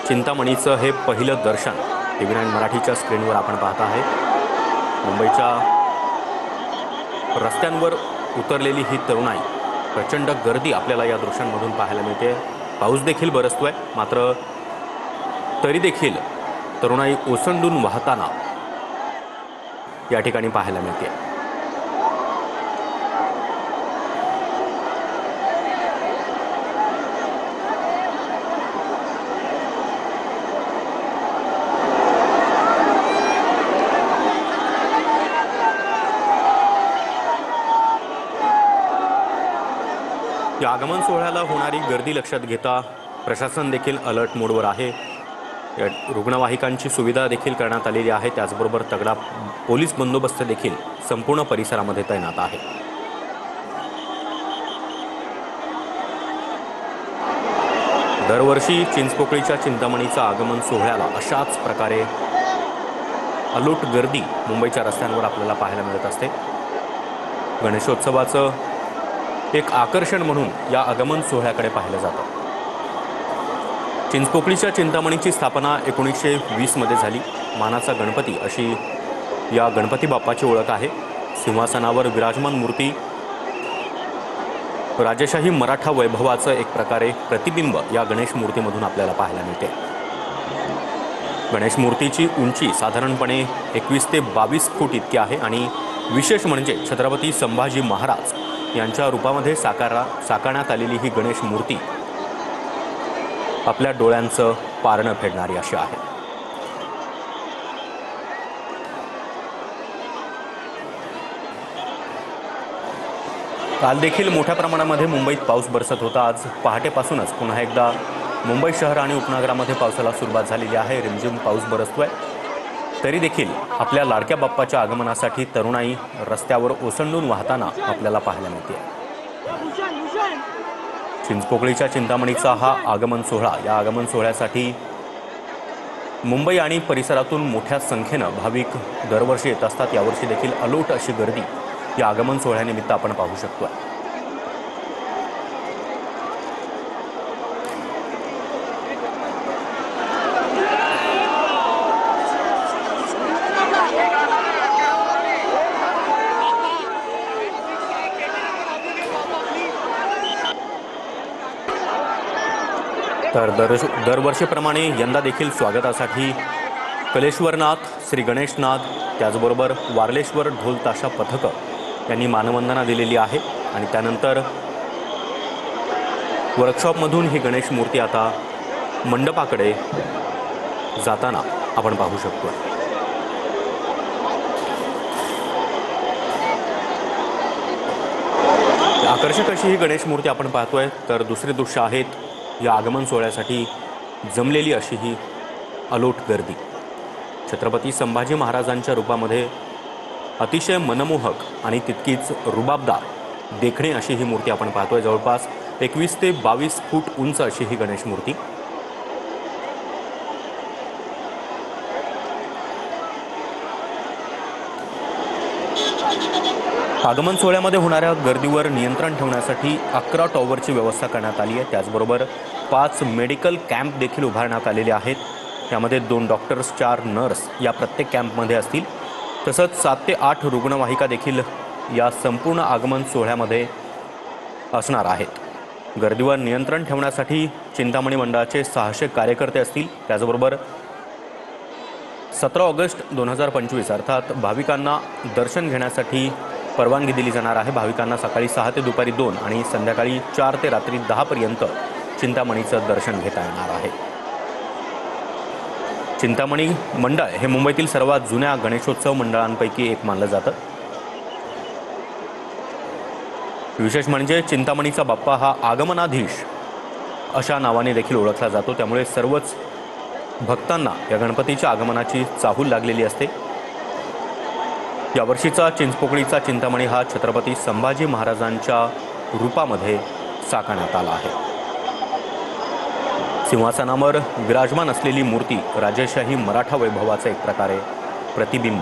चिंतामणीचं हे पहिलं दर्शन TV9 मराठीच्या स्क्रीनवर आपण पाहत आहे। मुंबईच्या रस्त्यांवर उतरलेली ही तरुणाई, प्रचंड गर्दी आपल्याला या दृश्यांमधून पाहायला मिळते। पाऊस देखील बरसतोय, मात्र तरी देखील तरुणाई ओसंडून वाहताना या ठिकाणी पाहायला मिळते। या आगमन सोहळ्याला होणारी गर्दी लक्षात घेता प्रशासन देखील अलर्ट मोडवर आहे। रुग्णवाहिकांची सुविधा देखील करण्यात आलेली आहे। त्याचबरोबर तगडा पोलीस बंदोबस्त देखील संपूर्ण परिसरामध्ये तैनात आहे। दरवर्षी चिंचपोकळीच्या चिंतामणीचा आगमन सोहळ्याला अशाच प्रकारे अलोट गर्दी मुंबईच्या रस्त्यांवर आपल्याला पाहायला मिळत असते। गणेशोत्सवाचं एक आकर्षण म्हणून या आगमन सोहळ्याकडे पाहिलं जातं। चिंचपोकळीच्या चिंतामणीची स्थापना 1920 मध्ये झाली। मानाचा गणपती अशी या गणपती बाप्पाची ओळख आहे। सिंहासनावर विराजमान मूर्ती राजेशाही मराठा वैभवाचं एक प्रकारे प्रतिबिंब या गणेश मूर्तीमधून आपल्याला पाहायला मिळते। गणेश मूर्तीची उंची साधारणपणे 21 ते 22 फूट इतकी आहे आणि विशेष म्हणजे छत्रपती संभाजी महाराज यांच्या रूपामध्ये साकारण्यात आलेली ही गणेश मूर्ती आपल्या डोळ्यांचं पारणं फेडणारी अशी आहे। काल देखील मोठ्या प्रमाणामध्ये मुंबईत पाऊस बरसत होता। आज पहाटेपासूनच पुन्हा एकदा मुंबई शहर आणि उपनगरामध्ये पावसाला सुरुवात झालेली आहे। रिमझिम पाऊस बरसतोय, तरी देखील आपल्या लाडक्या बाप्पाच्या आगमनासाठी तरुणाई रस्त्यावर ओसंडून वाहताना आपल्याला पाहायला मिळते। चिंचपोकळीच्या चिंतामणीचा हा आगमन सोहळा, या आगमन सोहळ्यासाठी मुंबई आणि परिसरातून मोठ्या संख्येनं भाविक दरवर्षी येत असतात। यावर्षी देखील अलोट अशी गर्दी या आगमन सोहळ्यानिमित्त आपण पाहू शकतो। तर दरवर्षीप्रमाणे यंदा देखील स्वागतासाठी कलेश्वरनाथ, श्री गणेशनाथ, त्याचबरोबर वारलेश्वर ढोल ताशा पथकं यांनी मानवंदना दिलेली आहे आणि त्यानंतर वर्कशॉपमधून ही गणेश मूर्ती आता मंडपाकडे जाताना आपण पाहू शकतो। आकर्षक अशी ही गणेश मूर्ती आपण पाहतोय। तर दुसरे दृश्य आहेत या आगमन सोहळ्यासाठी जमलेली अशी ही अलोट गर्दी। छत्रपती संभाजी महाराजांच्या रूपामध्ये अतिशय मनमोहक आणि तितकीच रुबाबदार देखणी अशी ही मूर्ती आपण पाहतोय। जवळपास 21 ते 22 फूट उंच अशी ही गणेश मूर्ती। आगमन सोहळ्यामध्ये होणाऱ्या गर्दीवर नियंत्रण ठेवण्यासाठी 11 टॉवरची व्यवस्था करण्यात आली आहे। त्याचबरोबर 5 मेडिकल कॅम्प देखील उभारण्यात आलेले आहेत। यामध्ये 2 डॉक्टर्स, 4 नर्स या प्रत्येक कॅम्पमध्ये असतील। तसंच 7 ते 8 रुग्णवाहिका देखील या संपूर्ण आगमन सोहळ्यामध्ये असणार आहेत। गर्दीवर नियंत्रण ठेवण्यासाठी चिंतामणी मंडळाचे 600 कार्यकर्ते असतील। त्याचबरोबर 17 ऑगस्ट 2025 अर्थात भाविकांना दर्शन घेण्यासाठी परवानगी दिली जाणार आहे। भाविकांना सकाळी 6 ते दुपारी 2 आणि संध्याकाळी 4 ते रात्री 10 पर्यंत चिंतामणीचं दर्शन घेता येणार आहे। चिंतामणी मंडळ हे मुंबईतील सर्वात जुन्या गणेशोत्सव मंडळांपैकी एक मानलं जातं। विशेष म्हणजे चिंतामणीचा बाप्पा हा आगमनाधीश अशा नावाने देखील ओळखला जातो। त्यामुळे सर्वच भक्तांना या गणपतीच्या आगमनाची चाहूल लागलेली असते। यावर्षीचा चिंचपोकळीचा चिंतामणी हा छत्रपती संभाजी महाराजांच्या रूपामध्ये साकारण्यात आला आहे। सिंहासनावर विराजमान असलेली मूर्ती राजेशाही मराठा वैभवाचं एक प्रकारे प्रतिबिंब